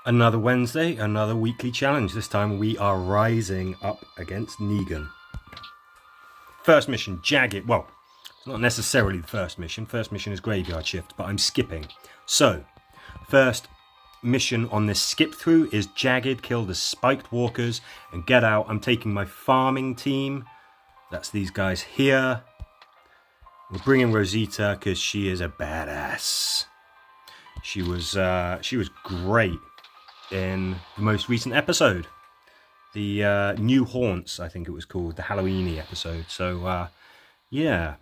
Another Wednesday, another weekly challenge. This time we are rising up against Negan. First mission, Jagged. Well, it's not necessarily the first mission. First mission is Graveyard Shift, but I'm skipping. So, first mission on this skip through is Jagged, kill the spiked walkers and get out. I'm taking my farming team. That's these guys here. We're bringing Rosita because she is a badass. She was great in the most recent episode, the New Haunts, I think it was called, the Halloween-y episode. So yeah,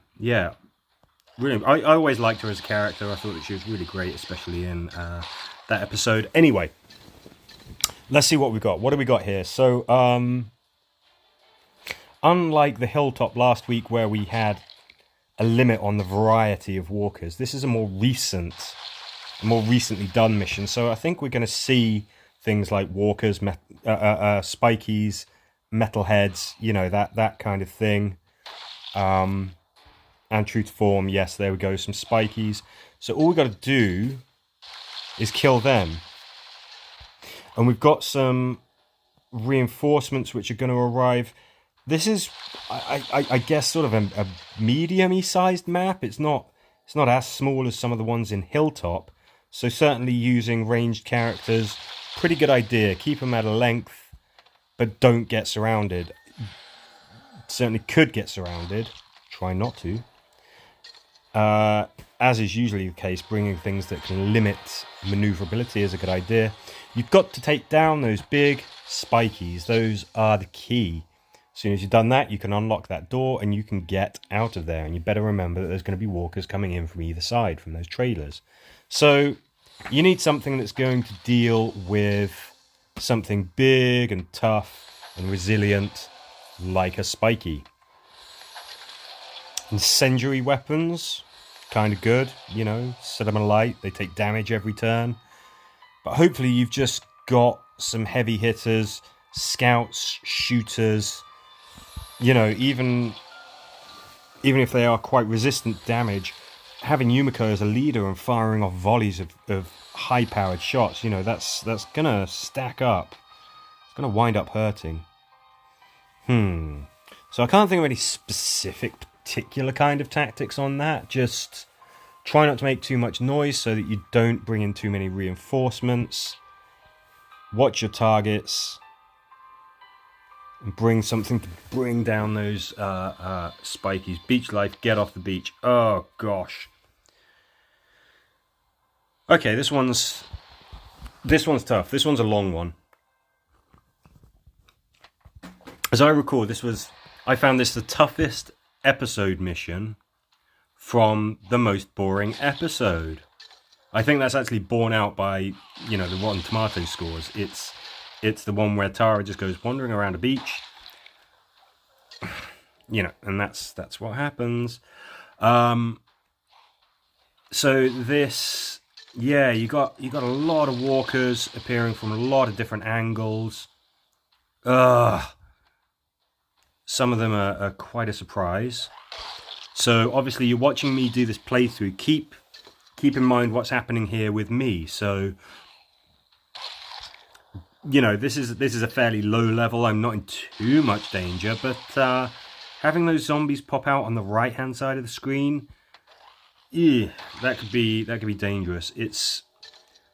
really, I always liked her as a character. I thought that she was really great, especially in that episode. Anyway, let's see what we got. What do we got here? So unlike the hilltop last week where we had a limit on the variety of walkers, this is a more recently done mission. So I think we're going to see things like walkers, spikies, metalheads, you know, that kind of thing. And true to form, yes, there we go, some spikies. So all we got to do is kill them. And we've got some reinforcements which are going to arrive. This is, I guess, sort of a medium-y sized map. It's not as small as some of the ones in Hilltop. So certainly using ranged characters, pretty good idea. Keep them at a length, but don't get surrounded. Certainly could get surrounded. Try not to. As is usually the case, bringing things that can limit maneuverability is a good idea. You've got to take down those big spikies. Those are the key. As soon as you've done that, you can unlock that door and you can get out of there. And you better remember that there's going to be walkers coming in from either side, from those trailers. So you need something that's going to deal with something big and tough and resilient, like a spiky. Incendiary weapons, kind of good, you know, set them alight, they take damage every turn. But hopefully you've just got some heavy hitters, scouts, shooters, you know, even if they are quite resistant damage, having Yumiko as a leader and firing off volleys of high-powered shots, you know, that's gonna stack up. It's gonna wind up hurting. So I can't think of any specific particular kind of tactics on that. Just try not to make too much noise so that you don't bring in too many reinforcements. Watch your targets. And bring something to bring down those spikies. Beach life, get off the beach. Oh, gosh. Okay, this one's tough. This one's a long one. As I recall, I found this the toughest episode mission from the most boring episode. I think that's actually borne out by, you know, the Rotten Tomatoes scores. It's the one where Tara just goes wandering around a beach, you know, and that's what happens. So this, yeah, you got a lot of walkers appearing from a lot of different angles. Some of them are quite a surprise. So obviously you're watching me do this playthrough. Keep in mind what's happening here with me. So, you know, this is a fairly low level. I'm not in too much danger, but having those zombies pop out on the right hand side of the screen, that could be dangerous. It's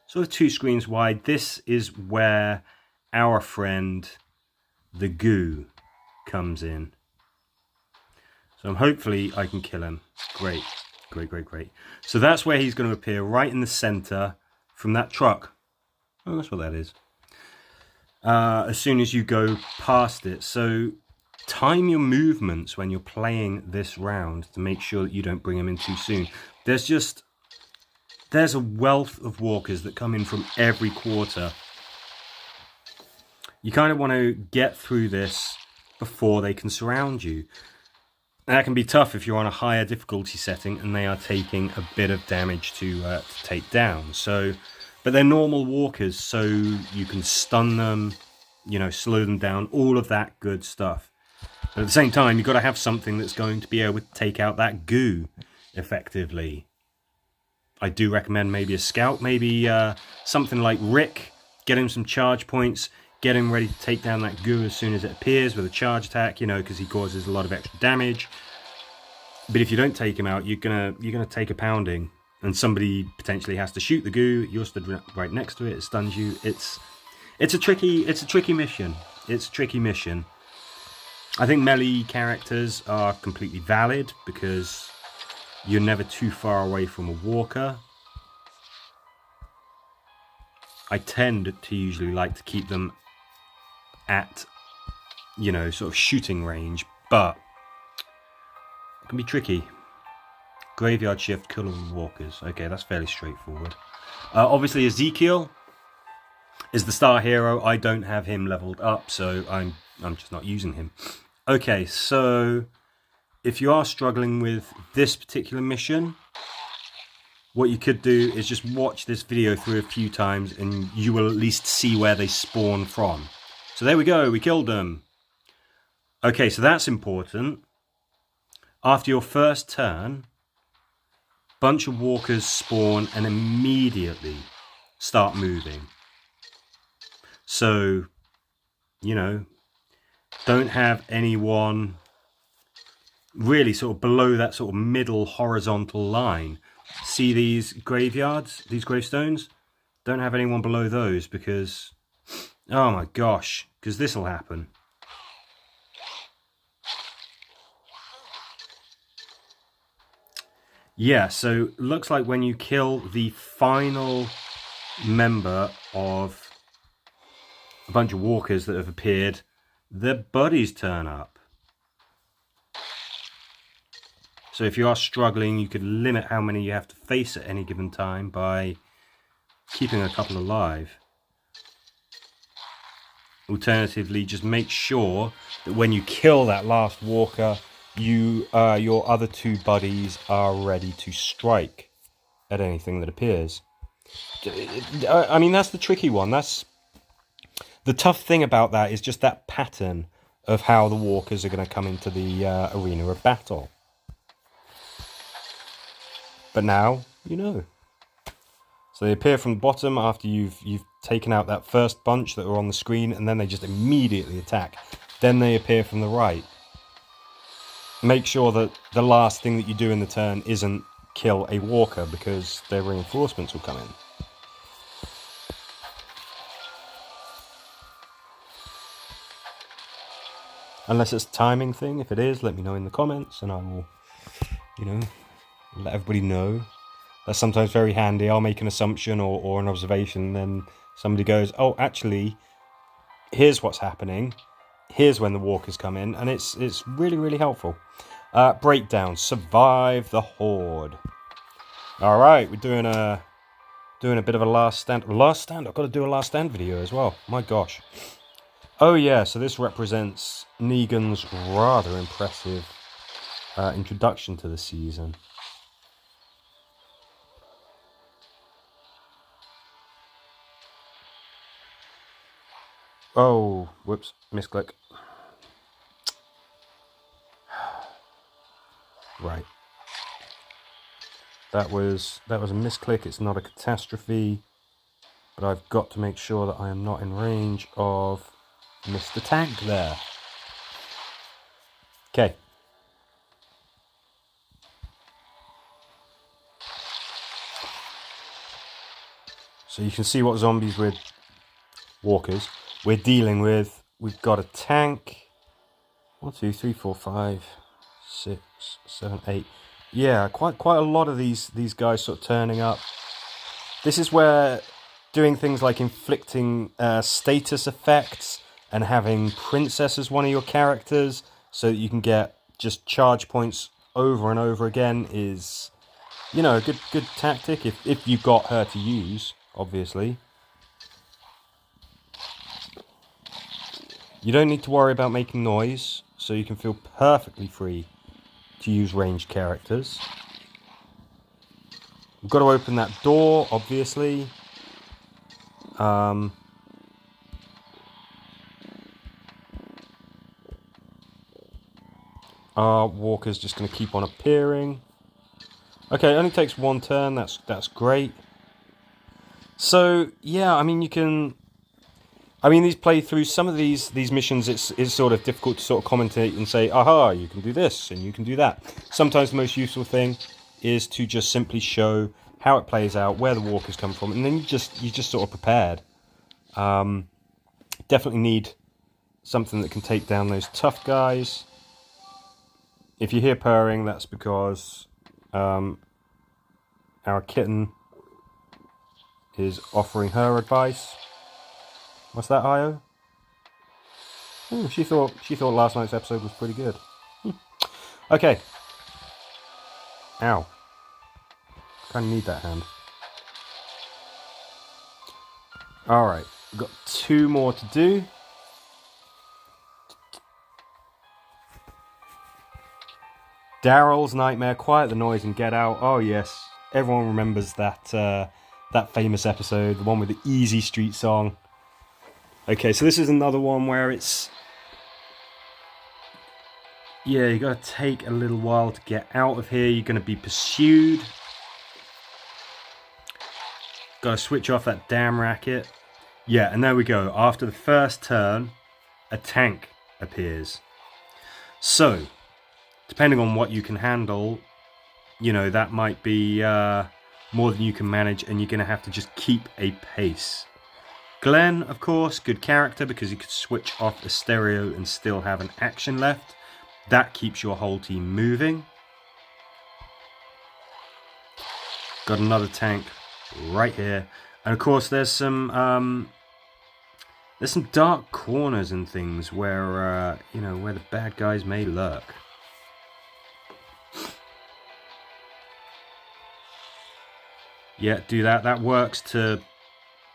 sort of 2 screens wide. This is where our friend the Goo comes in. So hopefully I can kill him. Great. So that's where he's going to appear, right in the center from that truck. Oh, that's what that is. As soon as you go past it. So time your movements when you're playing this round to make sure that you don't bring him in too soon. There's a wealth of walkers that come in from every quarter. You kind of want to get through this before they can surround you. That can be tough if you're on a higher difficulty setting and they are taking a bit of damage to take down. So, but they're normal walkers, so you can stun them, you know, slow them down, all of that good stuff. But at the same time, you've got to have something that's going to be able to take out that goo effectively. I do recommend maybe a scout, maybe something like Rick get him some charge points, get him ready to take down that goo as soon as it appears with a charge attack, you know, because he causes a lot of extra damage. But if you don't take him out, you're gonna take a pounding, and somebody potentially has to shoot the goo. You're stood right next to it. It stuns you. It's a tricky mission. It's a tricky mission. I think melee characters are completely valid because you're never too far away from a walker. I tend to usually like to keep them at, you know, sort of shooting range, but it can be tricky. Graveyard shift, kill all walkers. Okay, that's fairly straightforward. Obviously, Ezekiel is the star hero. I don't have him leveled up, so I'm just not using him. Okay, so if you are struggling with this particular mission, what you could do is just watch this video through a few times and you will at least see where they spawn from. So there we go, we killed them. Okay, so that's important. After your first turn, bunch of walkers spawn and immediately start moving. So, you know, don't have anyone really sort of below that sort of middle horizontal line. See these graveyards, these gravestones? Don't have anyone below those because, oh my gosh, because this will happen. Yeah, so looks like when you kill the final member of a bunch of walkers that have appeared, their buddies turn up. So if you are struggling, you could limit how many you have to face at any given time by keeping a couple alive. Alternatively, just make sure that when you kill that last walker, your other two buddies are ready to strike at anything that appears. I mean, that's the tricky one. That's the tough thing about that, is just that pattern of how the walkers are going to come into the arena of battle. But now you know. So they appear from the bottom after you've taken out that first bunch that were on the screen, and then they just immediately attack. Then they appear from the right. Make sure that the last thing that you do in the turn isn't kill a walker, because their reinforcements will come in. Unless it's a timing thing. If it is, let me know in the comments and I will, you know, let everybody know. That's sometimes very handy. I'll make an assumption or an observation, and then somebody goes, oh, actually, here's what's happening. Here's when the walkers come in, and it's really, really helpful. Breakdown. Survive the horde. All right, we're doing a bit of a last stand. Last stand. I've got to do a last stand video as well. My gosh. Oh yeah. So this represents Negan's rather impressive introduction to the season. Oh, whoops, misclick. Right. That was a misclick. It's not a catastrophe, but I've got to make sure that I am not in range of Mr. Tank there. Okay. So you can see what zombies with walkers we're dealing with. We've got a tank. 1, 2, 3, 4, 5, 6, 7, 8. Yeah, quite a lot of these guys sort of turning up. This is where doing things like inflicting status effects and having Princess as one of your characters so that you can get just charge points over and over again is, you know, a good tactic if you've got her to use, obviously. You don't need to worry about making noise, so you can feel perfectly free to use ranged characters. We've got to open that door, obviously. Our walker's just going to keep on appearing. Okay, it only takes one turn. That's great. So yeah, I mean, you can I mean, these playthroughs, some of these missions, it's sort of difficult to sort of commentate and say, aha, you can do this and you can do that. Sometimes the most useful thing is to just simply show how it plays out, where the walkers come from, and then you're just sort of prepared. Definitely need something that can take down those tough guys. If you hear purring, that's because our kitten is offering her advice. What's that, Io? Oh, she thought last night's episode was pretty good. Okay. Ow. Kind of need that hand. Alright, we've got 2 more to do. Daryl's Nightmare, Quiet the Noise and Get Out. Oh yes, everyone remembers that that famous episode, the one with the Easy Street song. Okay, so this is another one where it's... yeah, you got to take a little while to get out of here. You're going to be pursued. Got to switch off that damn racket. Yeah, and there we go. After the first turn, a tank appears. So, depending on what you can handle, you know, that might be more than you can manage, and you're going to have to just keep a pace. Glenn, of course, good character because you could switch off the stereo and still have an action left. That keeps your whole team moving. Got another tank right here. And of course there's some dark corners and things where you know, where the bad guys may lurk. Yeah, do that. That works to,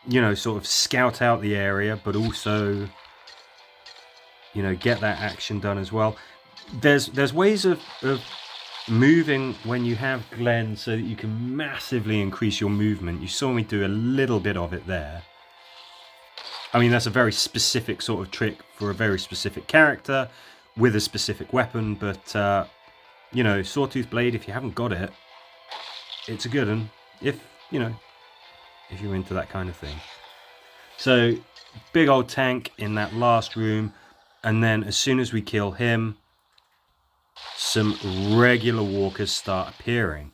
you know, sort of scout out the area, but also, you know, get that action done as well. There's ways of moving when you have Glenn so that you can massively increase your movement. You saw me do a little bit of it there. I mean, that's a very specific sort of trick for a very specific character with a specific weapon, but you know, Sawtooth Blade, if you haven't got it, it's a good one. If, you know, if you're into that kind of thing. So, big old tank in that last room, and then as soon as we kill him, some regular walkers start appearing.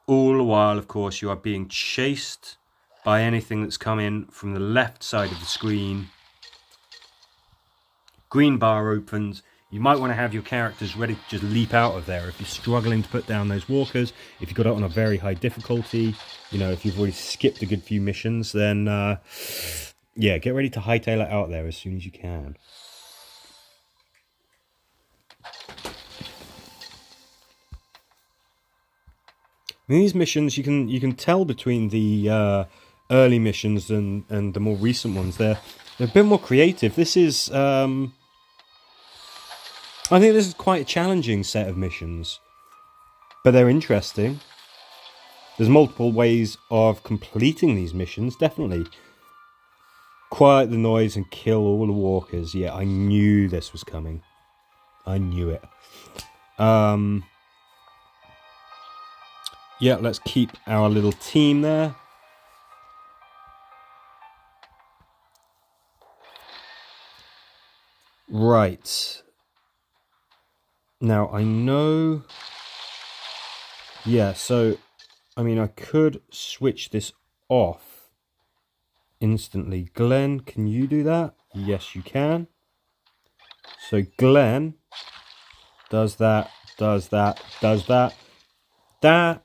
All the while, of course, you are being chased by anything that's come in from the left side of the screen. Green bar opens. You might want to have your characters ready to just leap out of there if you're struggling to put down those walkers. If you've got it on a very high difficulty, you know, if you've already skipped a good few missions, then yeah, get ready to hightail it out there as soon as you can. In these missions, you can tell between the early missions and the more recent ones. They're a bit more creative. This is I think this is quite a challenging set of missions, but they're interesting. There's multiple ways of completing these missions, definitely. Quiet the noise and kill all the walkers. Yeah, I knew this was coming. I knew it. Yeah, let's keep our little team there. Right. Now, I know... yeah, so, I mean, I could switch this off instantly. Glenn, can you do that? Yes, you can. So, Glenn does that, does that, does that. That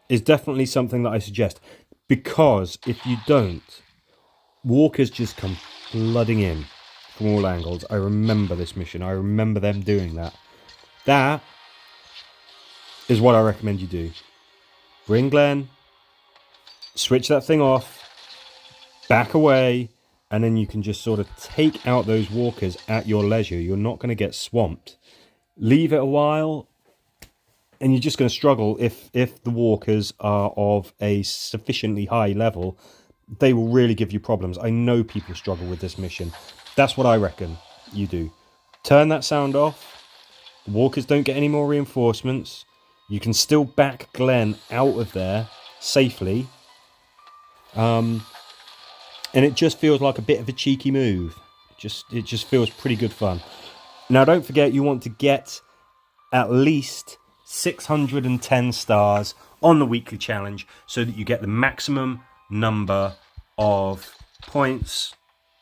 is definitely something that I suggest. Because if you don't, walkers just come flooding in from all angles. I remember this mission. I remember them doing that. That is what I recommend you do. Bring Glenn, switch that thing off, back away, and then you can just sort of take out those walkers at your leisure. You're not going to get swamped. Leave it a while, and you're just going to struggle if the walkers are of a sufficiently high level. They will really give you problems. I know people struggle with this mission. That's what I reckon you do. Turn that sound off. The walkers don't get any more reinforcements. You can still back Glenn out of there safely. And And it just feels like a bit of a cheeky move. It just feels pretty good fun. Now, don't forget, you want to get at least 610 stars on the weekly challenge so that you get the maximum number of points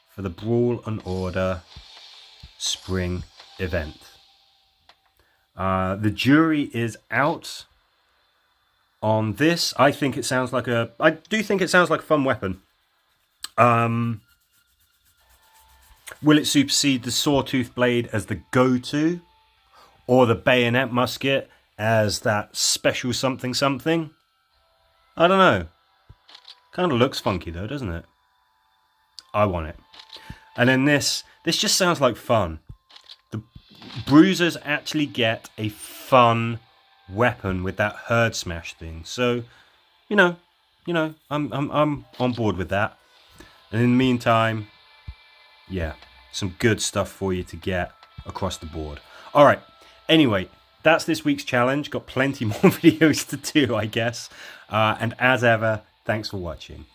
for the Brawl and Order spring event. The jury is out on this. I do think it sounds like a fun weapon. Will it supersede the Sawtooth Blade as the go-to, or the Bayonet Musket as that special something something? I don't know. Kind of looks funky though, doesn't it? I want it. And then this just sounds like fun. The bruisers actually get a fun weapon with that herd smash thing. So, you know, I'm on board with that. And in the meantime, yeah, some good stuff for you to get across the board. All right. Anyway, that's this week's challenge. Got plenty more videos to do, I guess. And as ever, thanks for watching.